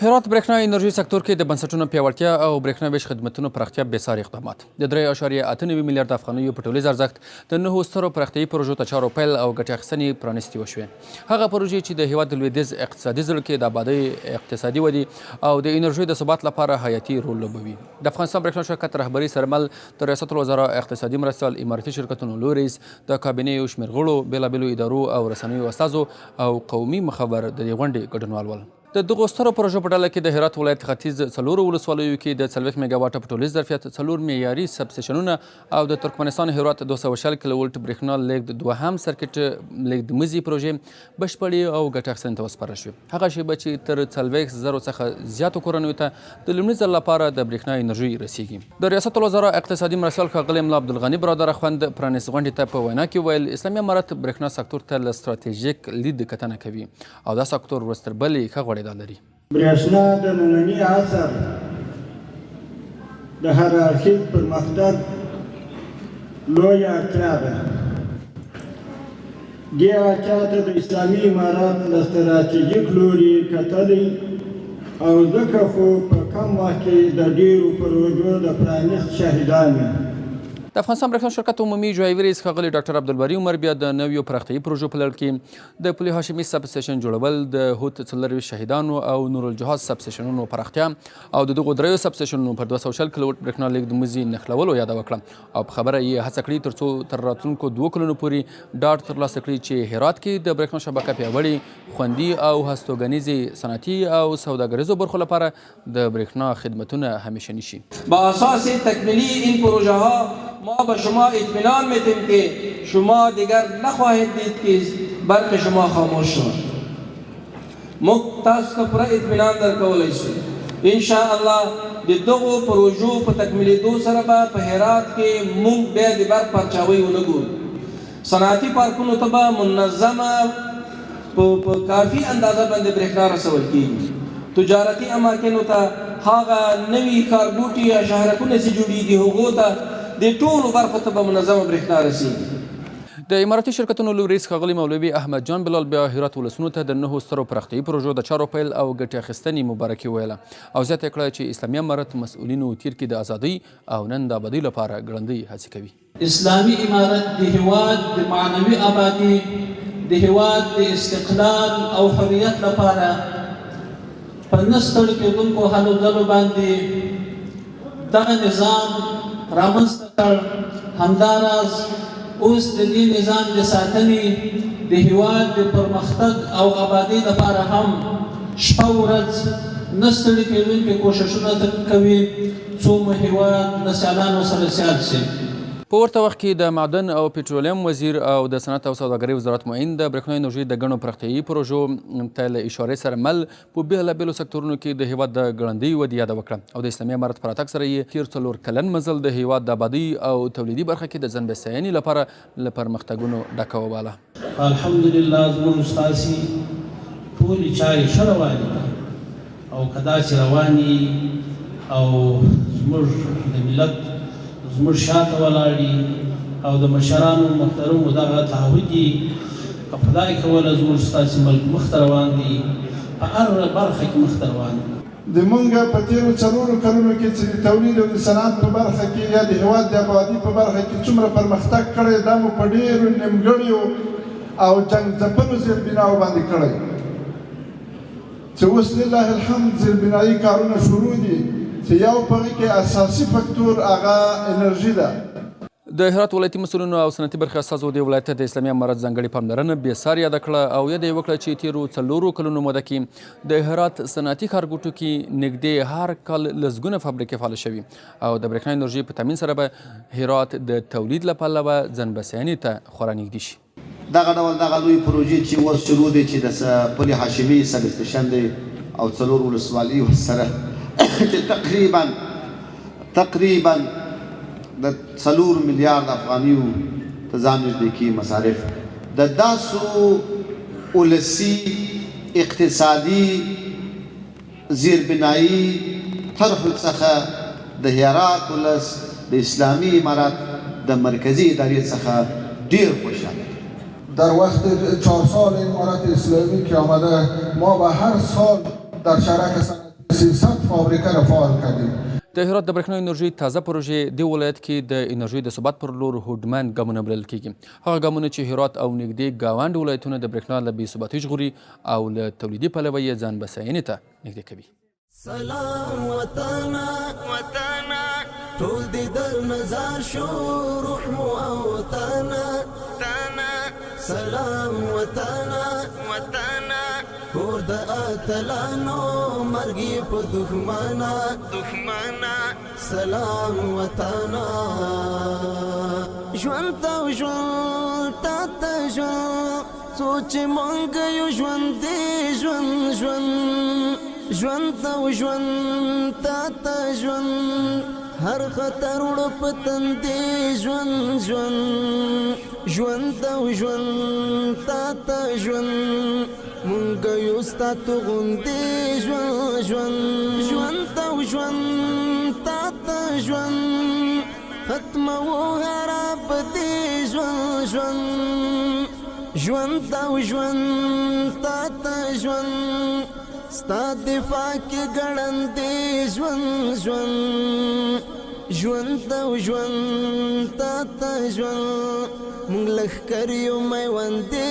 هرات برېښنا انرژۍ سکتور کې د بنسټونو پیاوړتیا او برېښنا ویش خدمتونو پراختیا بېساري اقدامات د 3.89 میلیارده افغانیو په ټوليز ارزښت د 9 سترو پراختیایي پروژو ته چارو پیل او ګټې اخیستنې پرانیستې وشوې. هغه پروژې چې د هېواد د لوېديځ اقتصادي زړه کې د آبادۍ اقتصادي ودې او د انرژۍ د ثبات لپاره حیاتي رول لوبوي. د افغانستان برېښنا شرکت رهبري سره مل د ریاست الوزرا اقتصادي مرستیال اماراتي شرکتونو لویو رئیس د کابینې شمېر غړو بېلابېلو ادارو او رسنیو استازو او قومي مخبر د دې غونډې ګډونوال ول. د دغو سترو پروژو په ډله کې د هرات ولایت ختیځ څلورو ولسوالیو کې د 40 میگا واټه په ټوليز ظرفیت 4 معیاري سب سټیشنونه او د ترکمنستان هرات 240 کیلو ولټ برېښنا لیږد دوهم سرکټ لیږدمزي پروژې بشپړې او ګټه اخیستنې ته وسپارل شوې. هغه شیبه چې تر 40,000 څخه زیاتو کورنیو ته د لومړي ځل لپاره د برېښنا انرژۍ رسیږي. د ریاست الوزرا اقتصادي مرستیال ښاغلی ملا عبدالغني برادر خوند پرانیست غونډې ته په وینا کې ویل اسلامي امارت برېښنا سکتور ته له ستراتیژیک لید کتنه کوي او دا سکتور ورځ تر بلې ښه غوړېدا لري. برېښنا د ننني عصر د هر اړخیز پرمختګ لویه اړتیا ده. دې اړتیا ته د اسلامي امارت له ستراتیژیک لوري کتلي او ځکه خو په کم وخت کې د ډېرو پروژو د پرانیست شاهدان یو. د افغانستان برېښنا شرکت عمومي جوایي رئیس ښاغلی ډاکټر عبدالباري عمر بیا د نویو پراختیایي پروژو په لړ کې د پل هاشمي سب سټیشن جوړول، د هوت 24 شهیدانو او نورو الجهاز سب سټیشنونو پراختیا او د دغو دریو سب سټیشنونو پر 240 کیلو وټ برېښنا لیږدمزي نښلولو یاده وکړه او په خبره یې هڅه کړې تر څو تر راتلونکو 2 کلونو پورې ډاډ ترلاسه کړي چې هرات کې د برېښنا شبکه پیاوړې، خوندي او هستوګنیزې صنعتي او سوداګریزو برخو لپاره د برېښنا خدمتونه همیشنی شي. با اساس تکمیلی این پروژه ها ما به شما اطمینان میدیم که شما دیگر نخواهید دید که برق شما خاموش شد. تاسو ته پوره اطمینان درکولی شو. ان شاء الله د دغو پروژو په تکمیلیدو سره به په هرات کې موږ بیا د برق پرچاوی ونه ګورو. صنعتي پارکونو ته به منظمه په کافي اندازه باندې برېښنا رسول کیږي. تجارتي اماکنو ته هغه نوي ښارګوټي یا شهرکونه چې جوړیږي هغو ته د ټولو برخو ته به منظمه برېښنا رسیږي. د اماراتي شرکتونو لویو رئیس ښاغلی مولوي احمد جان بلال بیا هرات ولسونو ته د 9 سترو پراختیایي پروژو د چارو پیل او ګټې اخیستنې مبارکي ویله او زیاته یې کړه چې اسلامي امارت مسؤلینو تیر کې د ازادۍ او نن د آبادۍ لپاره ګړندۍ هڅې کوي. اسلامي امارت د هېواد د معنوي آبادي، د هېواد د استقلال او حریت لپاره په نه ستړي کېدونکو هلو ځلو باندې دغه نظام رامنځته کړ. همداراز اوس د دې نظام د ساتنې د هېواد د پرمختګ او آبادۍ لپاره هم شپه ورځ نه ستړي کېدونکي کوښښونه کوي څو مو هېواد له سیالانو سره سیال شي. په ورته وخت کې د معدن او پټرولیم وزیر او د صنعت او سوداګرۍ وزارت معین د برېښنا انرژۍ د ګڼو پراختیایي پروژو ته له اشارې سره مل په بېلابېلو سکتورونو کې د هېواد د ګړندۍ ودې یاده وکړه او د اسلامي امارت په راتګ سره یې تېر 4 کلن مزل د هېواد د آبادۍ او تولیدي برخه کې د ځان بسیاینې لپاره له پرمختګونو ډکه وباله. الحمدلله زموږ ستاسې ټولې چارې ښه روانې دي او که داسې روانې او زموږ د ملت زموږ شاته ولاړ او د مشرانو محترمو دغه تعهد یې که خدای کوله زموږ ستاسې ملک مخته روان دی، په هر برخه کې مخته روان دی. د مونږ په تېرو 4 کلونو کې چې د تولید او د صنعت په برخه کې یا د هېواد د آبادۍ په برخه کې څومره پرمختګ کړی دا مو په ډېرو نیمګړیو او جنګ ځپلو زیربناو باندې کړی چې اوس لله الحمد زیربنایي کارونه شروع دي چې یو په هغې کې اساسي فکتور هغه انرژي ده. د هرات ولایتي مسؤلینو او صنعتي برخې استازو د ولایت د اسلامي امارت ځانګړې پاملرنه بېساري یاده کړه او یاده یې وکړه چې تېرو 4 کلونو موده کې د هرات صنعتي ښارګوټو کې نږدې هر کال لسګونه فابریکې فعاله شوي او د برېښنا انرژۍ په تامین سره به هرات د تولید له پلوه ځان بسیاینې ته خورا نږدې شي. دغه ډول دغه لوی پروژې چې اوس شروع دی چې د پل هاشمي سب سټیشن دی او 4 ولسوالیو سره چې تقریبا د 4 میلیارده افغانیو ته ځان نږدې کي مصارف د داسو ولسي اقتصادي زیربنایي طرحو څخه د هرات ولس د اسلامي امارت د مرکزي ادارې څخه ډېر خوشحاله. در وقت 4 سال امارت اسلامی که آمده ما به هر سال در شرک صنعتی 300 فابریکه را فعال کردیم. د هرات د برېښنا انرژۍ تازه پروژې د ولایت کې د انرژۍ د ثبات پر لور هوډمن ګامونه بلل کېږي. هغه ګامونه چې هرات او نږدې ګاونډ ولایتونه د برېښنا له بې ثباتۍ ژغوري او له تولیدي پلوه یې ځان بسیاینې ته نږدې کوي. سلام وطنه وطنه ټول دې در نظر شو روح مو او تنه سلام وطنه وطنه کور د اتلانو مرګي په دښمنه سلام وطنه ژوند ته ژوند ته ژوند سوچ مونږ یو ژوند ژوند ته ژوند ته ژوند هر خطر وړ پتن دی ژوند ته ژوند ته ژوند مونږ یو ستا تو غوندې ژوند ته ژوند ته ژوند ختمو هر ابدي ژوند ته ژوند ته ژوند ستا دفاع کې ګړندې ژوند ته ژوند ته ژوند مونږ لښکر یو میوندې